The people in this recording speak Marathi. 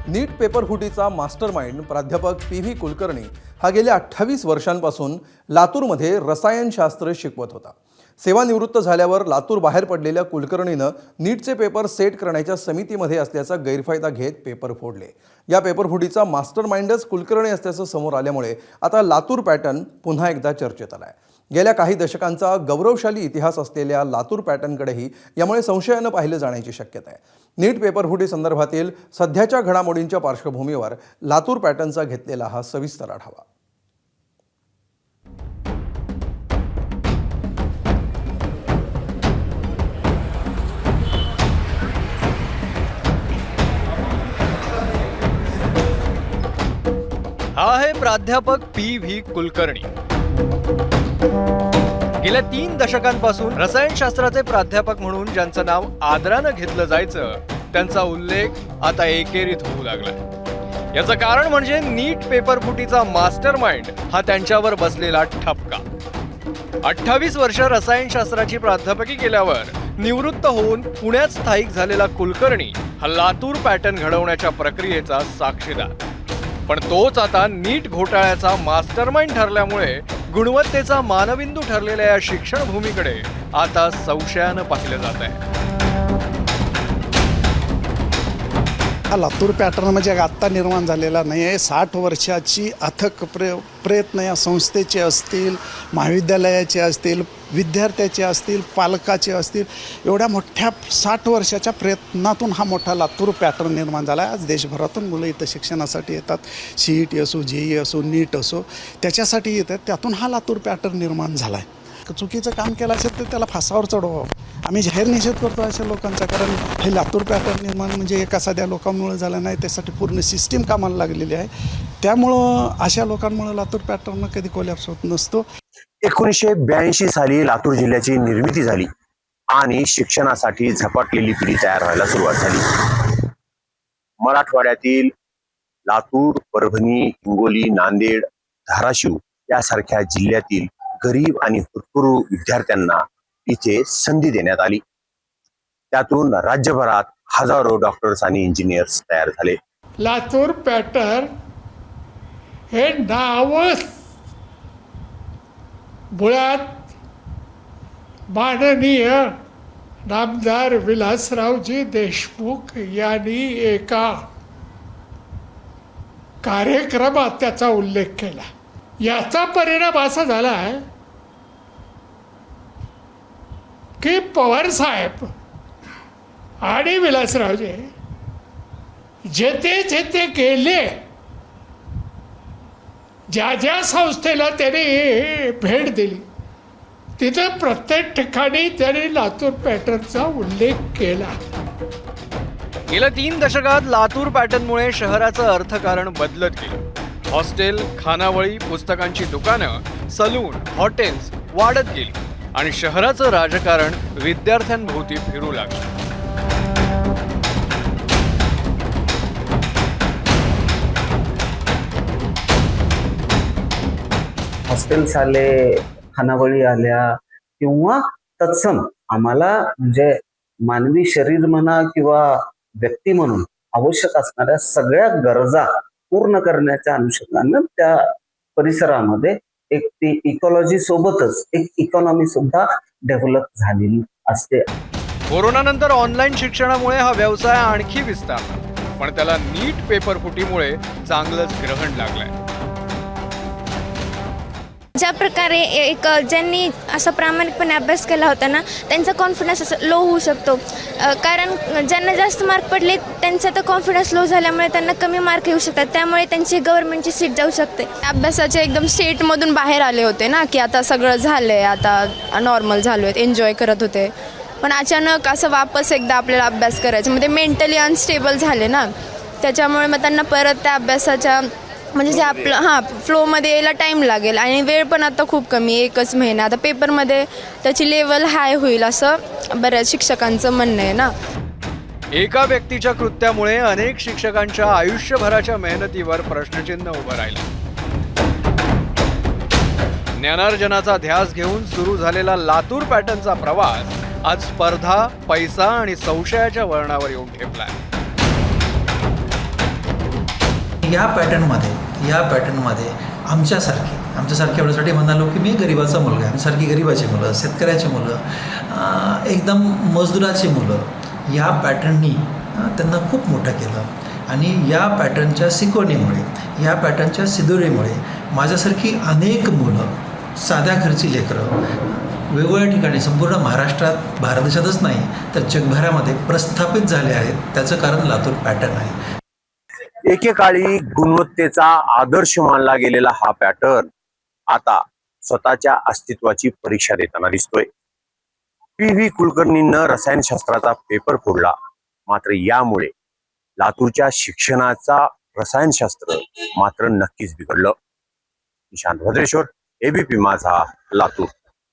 नीट पेपर फुटीचा मास्टरमाइंड प्राध्यापक पी.व्ही. कुलकर्णी हा गेल्या 28 वर्षांपासून लातूरमध्ये रसायनशास्त्र शिकवत होता. सेवानिवृत्त झाल्यावर लातूर बाहेर पडलेल्या कुलकर्णीनं नीटचे पेपर सेट करण्याच्या समितीमध्ये असल्याचा गैरफायदा घेत पेपर फोडले. या पेपरफुटीचा मास्टरमाइंडच कुलकर्णी असल्याचं समोर आल्यामुळे आता लातूर पॅटर्न पुन्हा एकदा चर्चेत आलाय. गेल्या काही दशकांचा गौरवशाली इतिहास असलेल्या लातूर पॅटर्नकडेही यामुळे संशयानं पाहिलं जाण्याची शक्यता आहे. नीट पेपरफुटी संदर्भातील सध्याच्या घडामोडींच्या पार्श्वभूमीवर लातूर पॅटर्नचा घेतलेला हा सविस्तर आढावा. हा आहे प्राध्यापक पी.व्ही. कुलकर्णी. गेल्या 3 दशकांपासून रसायनशास्त्राचे प्राध्यापक म्हणून ज्यांचं नाव आदरानं घेतलं जायचं त्यांचा उल्लेख आता एकेरीत होऊ लागलाय. याचं कारण म्हणजे नीट पेपरफुटीचा मास्टरमाइंड हा त्यांच्यावर बसलेला ठपका. 28 वर्ष रसायनशास्त्राची प्राध्यापकी केल्यावर निवृत्त होऊन पुण्यात स्थायिक झालेला कुलकर्णी हा लातूर पॅटर्न घडवण्याच्या प्रक्रियेचा साक्षीदार. पण तोच आता नीट घोटाळ्याचा मास्टरमाइंड ठरल्यामुळे गुणवत्तेचा मानबिंदू ठरलेल्या या शिक्षण भूमीकडे आता संशयानं पाहिलं जात आहे. हा लातूर पॅटर्न म्हणजे आत्ता निर्माण झालेला नाही आहे. 60 वर्षाची अथक प्रयत्न या संस्थेचे असतील, महाविद्यालयाचे असतील, विद्यार्थ्याचे असतील, पालकाचे असतील, एवढ्या मोठ्या 60 वर्षाच्या प्रयत्नातून हा मोठा लातूर पॅटर्न निर्माण झाला आहे. आज देशभरातून मुलं इथं शिक्षणासाठी येतात. CET असो, JEE असो, नीट असो, त्याच्यासाठी येतात. त्यातून हा लातूर पॅटर्न निर्माण झाला आहे. चुकीचं काम केलं असेल तर त्याला फासावर चढवावं. आम्ही जाहीर निषेध करतो अशा लोकांचा, कारण हे लातूर पॅटर्न निर्माण म्हणजे एका साध्या लोकांमुळे झालं नाही, त्यासाठी पूर्ण सिस्टीम कामाला लागलेली आहे. त्यामुळं अशा लोकांमुळे लातूर पॅटर्न कधी कोलॅप्स होत नसतो. 1982 साली लातूर जिल्ह्याची निर्मिती झाली आणि शिक्षणासाठी झपाटलेली पिढी तयार व्हायला सुरुवात झाली. मराठवाड्यातील लातूर, परभणी, हिंगोली, नांदेड, धाराशिव यासारख्या जिल्ह्यातील गरीब आणि भरपूर विद्यार्थ्यांना इथे संधी देण्यात आली. त्यातून राज्यभरात हजारो डॉक्टर्स आणि इंजिनियर्स तयार झाले. लातूर पॅटर्न हे नावच मुळात माननीय नामदार विलासरावजी देशमुख यांनी एका कार्यक्रमात त्याचा उल्लेख केला. याचा परिणाम असा झाला आहे की पवार साहेब आणि विलासरावजी जेथे जेथे गेले, ज्या ज्या संस्थेला त्यांनी भेट दिली, तिथं प्रत्येक ठिकाणी त्यांनी लातूर पॅटर्नचा उल्लेख केला. गेल्या 3 दशकात लातूर पॅटर्नमुळे शहराचं अर्थकारण बदलत गेलं. हॉस्टेल, खानावळी, पुस्तकांची दुकानं, सलून, हॉटेल्स वाढत गेली आणि शहराचं राजकारण विद्यार्थ्यांभोवती फिरू लागलं. हॉस्टेल्स आले, खानावळी आल्या, किंवा तत्सम आम्हाला म्हणजे मानवी शरीर म्हणा किंवा व्यक्ती म्हणून आवश्यक असणाऱ्या सगळ्या गरजा पूर्ण करण्याच्या अनुषंगानं त्या परिसरामध्ये एक ती इकॉलॉजी सोबतच एक इकॉनॉमी सुद्धा डेव्हलप झालेली असते. कोरोनानंतर ऑनलाईन शिक्षणामुळे हा व्यवसाय आणखी विस्तारला, पण त्याला नीट पेपरफुटीमुळे चांगलंच ग्रहण लागलंय. ज्या प्रकारे ज्यांनी असा प्रामाणिकपणे अभ्यास केला होता ना, त्यांचा कॉन्फिडन्स असं लो होऊ शकतो. कारण ज्यांना जास्त मार्क पडले त्यांचा तर कॉन्फिडन्स लो झाल्यामुळे त्यांना कमी मार्क येऊ शकतात. त्यामुळे त्यांची गव्हर्नमेंटची सीट जाऊ शकते. अभ्यासाचे एकदम स्टेटमधून बाहेर आले होते ना, की आता सगळं झालं आहे, आता नॉर्मल झालो आहेत, एन्जॉय करत होते. पण अचानक असं वापस एकदा आपल्याला अभ्यास करायचं म्हणजे मेंटली अनस्टेबल झाले ना, त्याच्यामुळे मग त्यांना परत त्या अभ्यासाच्या म्हणजे जे आपलं फ्लोमध्ये यायला टाईम लागेल आणि वेळ पण आता खूप कमी, 1च महिना. आता पेपरमध्ये त्याची लेवल हाय होईल असं बऱ्याच शिक्षकांचं म्हणणं आहे ना. एका व्यक्तीच्या कृत्यामुळे अनेक शिक्षकांच्या आयुष्यभराच्या मेहनतीवर प्रश्नचिन्ह उभं राहिलं. ज्ञानार्जनाचा ध्यास घेऊन सुरू झालेला लातूर पॅटर्नचा प्रवास आज स्पर्धा, पैसा आणि संशयाच्या वळणावर येऊन ठेपलाय. या पॅटर्नमध्ये आमच्यासारखे एवढ्यासाठी म्हणालो की मी गरिबाचा मुलगा आहे, आमच्यासारखी गरिबाची मुलं, शेतकऱ्याची मुलं, एकदम मजदुराची मुलं या पॅटर्ननी त्यांना खूप मोठं केलं. आणि या पॅटर्नच्या शिकवणीमुळे, या पॅटर्नच्या सिदोरीमुळे माझ्यासारखी अनेक मुलं, साध्या घरची लेकरं वेगवेगळ्या ठिकाणी संपूर्ण महाराष्ट्रात, भारत देशातच नाही तर जगभरामध्ये प्रस्थापित झाले आहेत. त्याचं कारण लातूर पॅटर्न आहे. एकेकाळी गुणवत्तेचा आदर्श मानला गेलेला हा पॅटर्न आता स्वतःच्या अस्तित्वाची परीक्षा देताना दिसतोय. PV कुलकर्णींना रसायनशास्त्राचा पेपर फोडला, मात्र यामुळे लातूरच्या शिक्षणाचा रसायनशास्त्र मात्र नक्कीच बिघडलं. ईशांत भद्रेश्वर, ABP माझा, लातूर.